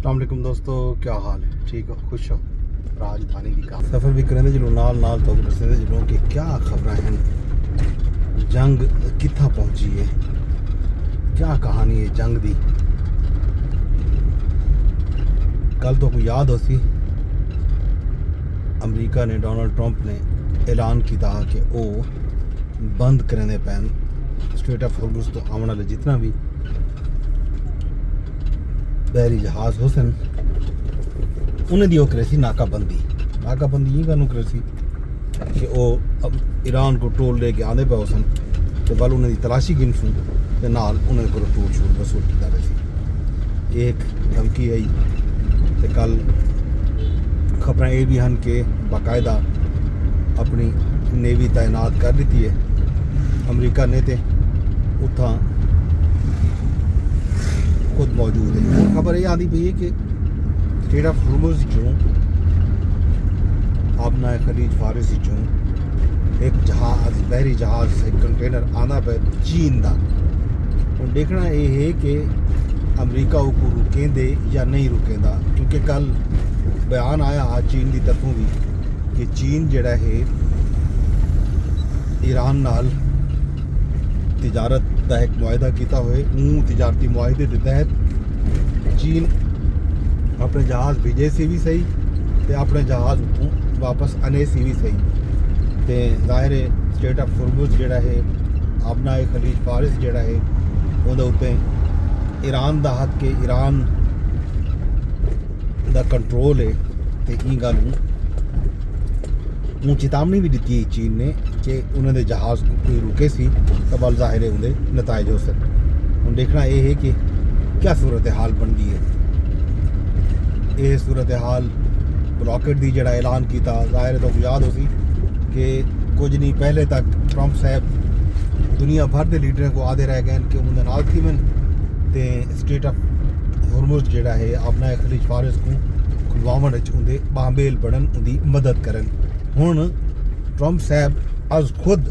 السلام علیکم دوستو، کیا حال ہے؟ ٹھیک ہو؟ خوش ہو؟ راجدھانی کی کا سفر بھی کریں جلو نال تو دسیں جلو کہ کیا خبریں ہیں، جنگ کتھا پہنچی ہے، کیا کہانی ہے جنگ دی۔ کل تو کوئی یاد ہو سی امریکہ نے ڈونلڈ ٹرمپ نے اعلان کیتا کہ وہ بند کرنے پین اسٹریٹ آف ہارمز تو آنے والے جتنا بھی بحری جہاز ہو سن انہیں دی وہ کرے سی ناکہ بندی یہ کہنوں کرے سی کہ وہ اب ایران کو ٹول لے کے آنے پہ ہو سن تو بل انہیں دی تلاشی گن سن تو نال انہیں کو ٹول شول وصول کیتا رہے سی۔ ایک دھمکی ہے تو کل خبریں یہ بھی ہیں کہ باقاعدہ اپنی نیوی تعینات کر دیتی ہے امریکہ نے تے اتھاں خود موجود ہے۔ خبر یہ آتی پئی ہے کہ اسٹریٹ آف ہارمز چوں آبنا خلیج فارس چوں ایک جہاز بحری جہاز ایک کنٹینر آنا پہ چین دا، اور دیکھنا یہ ہے کہ امریکہ کو رکیں دے یا نہیں رکیں دا، کیونکہ کل بیان آیا چین دی طرفوں بھی کہ چین جڑا ہے ایران نال تجارت دا ایک معاہدہ کیتا ہوئے، اون تجارتی معاہدے کے تحت چین اپنے جہاز بھیجے سی بھی صحیح تے اپنے جہاز اتوں واپس آنے سی بھی صحیح تے ظاہر ہے اسٹریٹ آف ہارمز جڑا ہے آبنا خلیج فارس جڑا ہے وہ اتنے ایران دا حق کے ایران دا کنٹرول ہے تے این گل اون چیتاونی بھی دیتی ہے چین نے کہ انہوں نے جہاز کو کوئی رکے سی تو بل ظاہر ہے انہیں نتائج ہو سکتے۔ ہوں دیکھنا یہ ہے کہ کیا صورتحال بن گئی ہے۔ یہ صورتحال بلاکٹ دی جڑا اعلان کیتا ظاہر ہے تو یاد ہو سی کہ کچھ نہیں پہلے تک ٹرمپ صاحب دنیا بھر کے لیڈروں کو آدھے رہ گئے کہ انہیں نال تھی من تے اسٹریٹ آف ہارمز جڑا ہے اپنا خلیج فارس کو کھلواون اندے باہمیل بڑھن ان دی مدد کرن۔ ہوں ٹرمپ صاحب از خود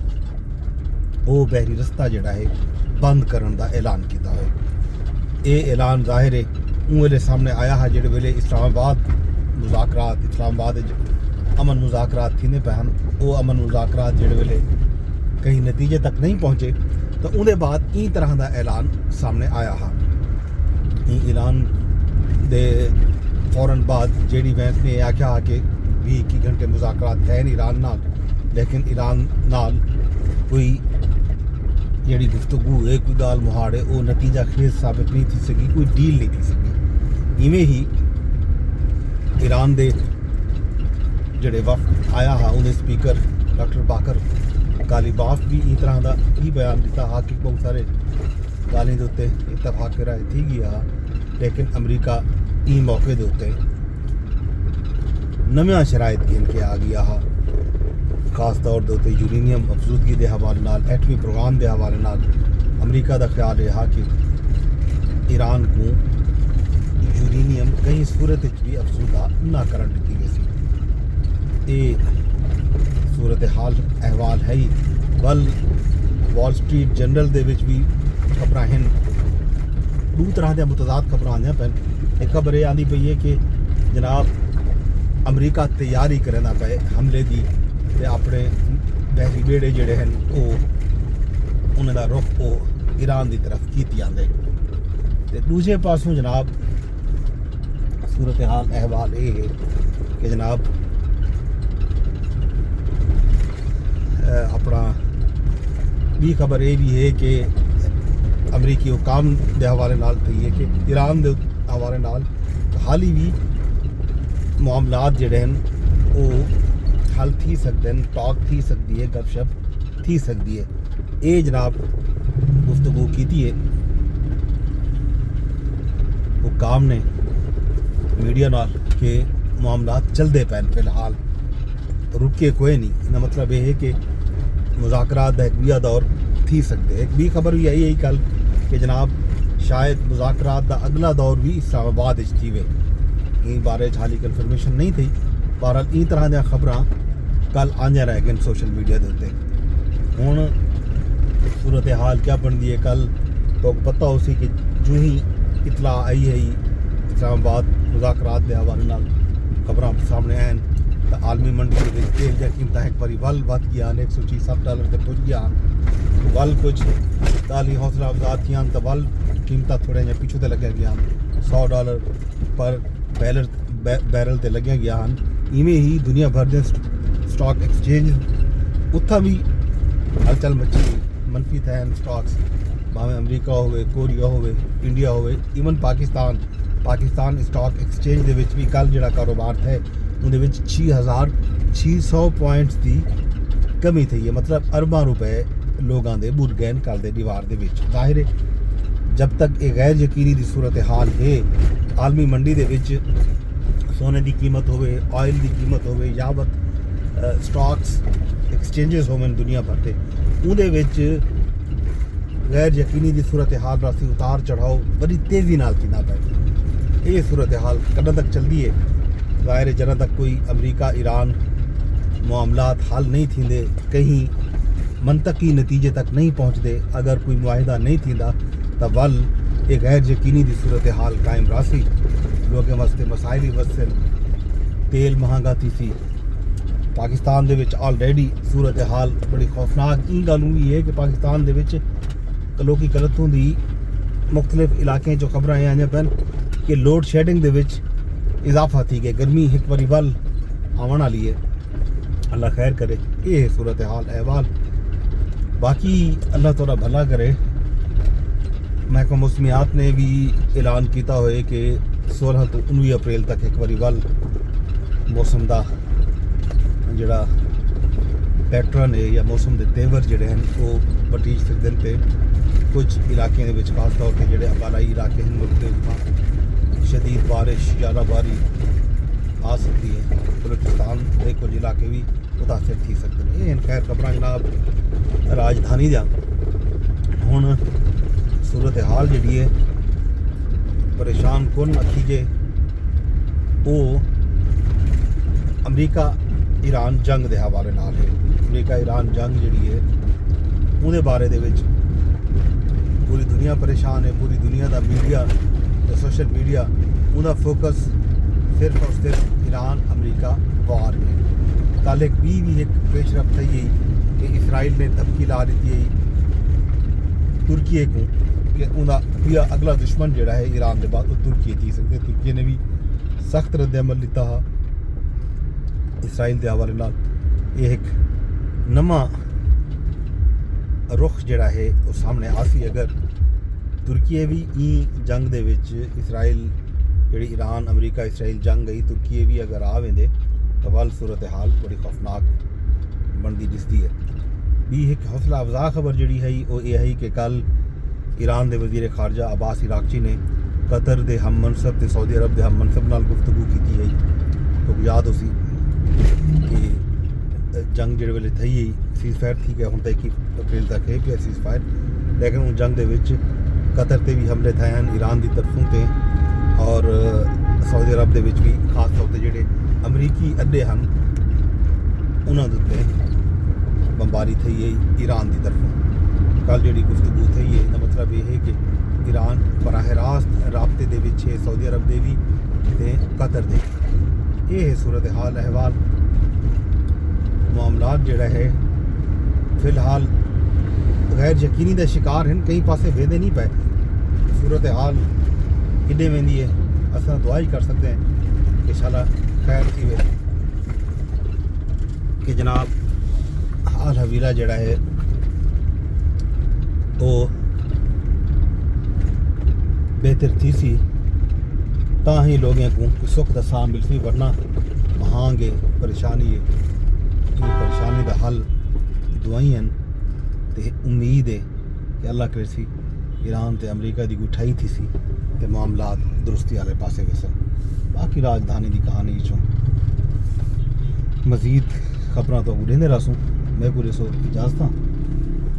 وہ بحری رستہ جڑا ہے بند کرن دا اعلان کیتا ہوئے۔ یہ اعلان ظاہر ہے اون ویلے سامنے آیا ہے جڑے ویلے اسلام آباد امن مذاکرات تھینے پہن، وہ امن مذاکرات جڑے ویلے کہیں نتیجے تک نہیں پہنچے تو اندے بعد این طرح دا اعلان سامنے آیا ہے۔ این اعلان دے فوراً بعد جے ڈی وینس نے آکھیا کہ 20 گھنٹے مذاکرات ہیں ایران نال، لیکن ایران نال کوئی جڑی گفتگو ہے کوئی گال مہاڑے وہ نتیجہ خیز ثابت نہیں تھی سکی، کوئی ڈیل نہیں تھی سکی۔ ایویں ہی ایران دے جڑے وفد آیا ہا انہیں سپیکر ڈاکٹر باقر غالیباف بھی اس طرح دا ہی بیان دیتا ہا کہ بہت سارے گالیں دے اتنے اتفاق رائے تھی گیا، لیکن امریکہ ای موقع دے اتنے نمیاں شرائط گن کے آ گیا ہا، خاص طور دے یورینیم افزودگی دے حوالے نال ایٹمی پروگرام دے حوالے نال امریکہ دا خیال رہا کہ ایران کو یورینیم کہیں صورت بھی افزودہ نہ کرن دیتی گئی سی۔ یہ صورتحال احوال ہے ہی، بل وال سٹریٹ جرنل دے وچ بھی خبراں ہیں، دو طرح دے متضاد خبراں آندیاں پین۔ ایک خبر یہ آندی پئی ہے کہ جناب امریکہ تیاری کرنا پے حملے دی تے اپنے بحری بیڑے جڑے ہیں وہ انہوں دا رخ وہ ایران دی طرف کیتی آندے تے دوسرے پاسوں جناب صورتحال احوال یہ ہے کہ جناب اپنا بھی خبر یہ بھی ہے کہ امریکی حکام دے حوالے نال تھی ہے کہ ایران دے حوالے نال حالی بھی معاملات جڑے ہیں وہ حل تھی سکتے ہیں، ٹاک تھی سکتی ہے، گپ شپ تھی سکتی ہے۔ یہ جناب گفتگو کیتی ہے حکام نے میڈیا نال کہ معاملات چلتے پین فی الحال رکے کوئی نہیں، اس کا مطلب یہ ہے کہ مذاکرات دا ایک بیہ دور تھی سکتے۔ ایک بھی خبر بھی آئی ہے کل کہ جناب شاید مذاکرات دا اگلا دور بھی اسلام آباد تھی وے، این بارے حالی کنفرمیشن نہیں تھی۔ بہرحال این طرح دیا خبراں کل آنجا رہ گئے سوشل میڈیا دے اتنے۔ ہوں صورتحال کیا بن دی ہے کل تو پتہ ہو سی کہ جو ہی اطلاع آئی ہے اسلام آباد مذاکرات کے حوالے نال خبراں سامنے آئیں تو عالمی منڈی کے تیل کی قیمتیں ایک باری ول ود گیا $167 تے پہنچ گیا ول کچھ تالی حوصلہ افزا تھیاں تو ول قیمتیں تھوڑے جہاں پیچھے تے لگے گیا $100 پر بیرل تے لگے گیا ایویں ہی دنیا بھر دے سٹاک ایکسچینج اتھا بھی ہلچل مچی منفی تھے سٹاکس بھاویں امریکہ ہوئے کوریا ہوئے انڈیا ہوئے ایون پاکستان سٹاک ایکسچینج دے وچ بھی کل جڑا کاروبار تھے اندے وچ 6,600 پوائنٹس دی کمی تھی ہے مطلب ارباں روپے لوگاں دے بر گئے کل دے دیوار دے وچ ظاہر ہے جب تک یہ غیر یقینی دی صورتحال ہے عالمی منڈی دے وچ سونے دی قیمت ہوئے آئل دی قیمت ہوئے یا سٹاکس ایکسچینجز ہوئے دنیا بھر تے اندے وچ غیر یقینی دی صورتحال راستی اتار چڑھاؤ بڑی تیزی نال تھی نہ پہ یہ صورتحال کدھر تک چلتی ہے ظاہر ہے جنہ تک کوئی امریکہ ایران معاملات حل نہیں تھیندے کہیں منطقی نتیجے تک نہیں پہنچتے اگر کوئی معاہدہ نہیں تھیندا تو ول ایک غیر یقینی دی صورتحال قائم راسی لوگوں واسطے مسائل وسن تیل مہنگا تھی سی پاکستان دے وچ آلریڈی صورتحال بڑی خوفناک این گل ہوئی ہے کہ پاکستان دے وچ کلوکی کلتوں دی مختلف علاقے جو خبریں آئیں پن کہ لوڈ شیڈنگ دے وچ اضافہ تھی کہ گرمی ایک باری ول آون والی ہے اللہ خیر کرے یہ صورتحال احوال باقی اللہ تعالیٰ بھلا کرے محکمہ موسمیات نے بھی اعلان کیتا ہوئے کہ 16 تو 19 اپریل تک ایک باری ول موسم دا جڑا پیٹرن ہے یا موسم دے تیور جڑے ہیں وہ بٹیج سکتے ہیں کچھ علاقے دے خاص طور پہ جڑے آبائی علاقے ہیں ملک کے شدید بارش زیادہ باری آ سکتی ہے بلوچستان کے کچھ علاقے بھی متاثر تھی سکتے ہیں یہ خیر خبریں جناب راجدھانی دیا ہوں صورتحال جڑی ہے پریشان کن نتیجے وہ امریکہ ایران جنگ دے حوالے نال ہے امریکہ ایران جنگ جڑی ہے اندے بارے دے وچ پوری دنیا پریشان ہے پوری دنیا دا میڈیا تے سوشل میڈیا انہاں فوکس صرف اور صرف ایران امریکہ وار میں کل ایک پیش رفت ہے کہ اسرائیل نے دھمکی لا دیتی ہے ترکی کو کہ انہاں اگلا دشمن جڑا ہے ایران دے بعد وہ ترکی تھی سکتے ترکی نے بھی سخت رد عمل لیتا ہے اسرائیل دے حوالے نال یہ ایک نواں رخ جڑا ہے وہ سامنے آسی اگر ترکی بھی این جنگ دے وچ اسرائیل جڑی ایران امریکہ اسرائیل جنگ گئی ترکی بھی اگر آ ویندے تو ول صورتحال بڑی خوفناک بنتی دستی ہے بھی ایک حوصلہ افزا خبر جڑی ہے وہ یہ ہے کہ کل ایران دے وزیر خارجہ عباس عراقچی نے قطر دے ہم منصب تے سعودی عرب دے ہم منصب نال گفتگو کی ہے تو یاد ہو سی کہ جنگ جڑے ویلے تھی ہی سیز فائر تھی کہ ہوں تو 21 اپریل تک ہے کہ سیز فائر لیکن ان جنگ دے وچ قطر تے بھی حملے تھے ہیں ایران دی طرفوں تے اور سعودی عرب دے وچ بھی خاص طور تے جڑے امریکی اڈے ہیں انہاں دے تے بمباری تھی ہے ایران دی طرفوں کل جڑی گفتگو تھی ہے دا مطلب یہ ہے کہ ایران براہ راست رابطے دے وچ ہے سعودی عرب دے بھی تے قطر دے یہ ہے صورتحال احوال معاملات جڑا ہے فی الحال غیر یقینی دے شکار ہیں کئی پاسے ویندے نہیں پے صورتحال کڈے ویندی ہے اساں دعا ہی کر سکتے ہیں کہ انشاءاللہ خیر تھی وے کہ جناب حال حویلہ جڑا ہے وہ بہتر تھی سی تا ہی لوگوں کو سکھ دا ساں مل سی ورنہ مہانگے پریشانی ہے یہ پریشانی دا حل دعائیں ہیں تے امید ہے کہ اللہ کرے سی ایران تے امریکہ دی گٹھائی تھی سی تے معاملات درستی والے پاسے وسن باقی راجدھانی دی کہانی چوں مزید خبراں تو رہندے رہسوں میں پورے سو اجازت ہاں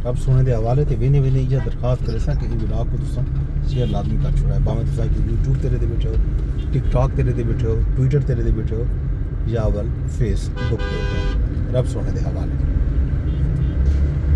رب سونے دے حوالے تے وینے یہ درخواست کرے سا کہ یہ ولاگ کو تساں شیئر لازمی کر چھوڑا ہے باویں تساں کہ یوٹیوب تیرے دے بیٹھے ہو ٹک ٹاک تیرے دے بیٹھے ہو ٹویٹر تیرے دے بیٹھے ہو یا ول فیس بک تے رب سونے دے حوالے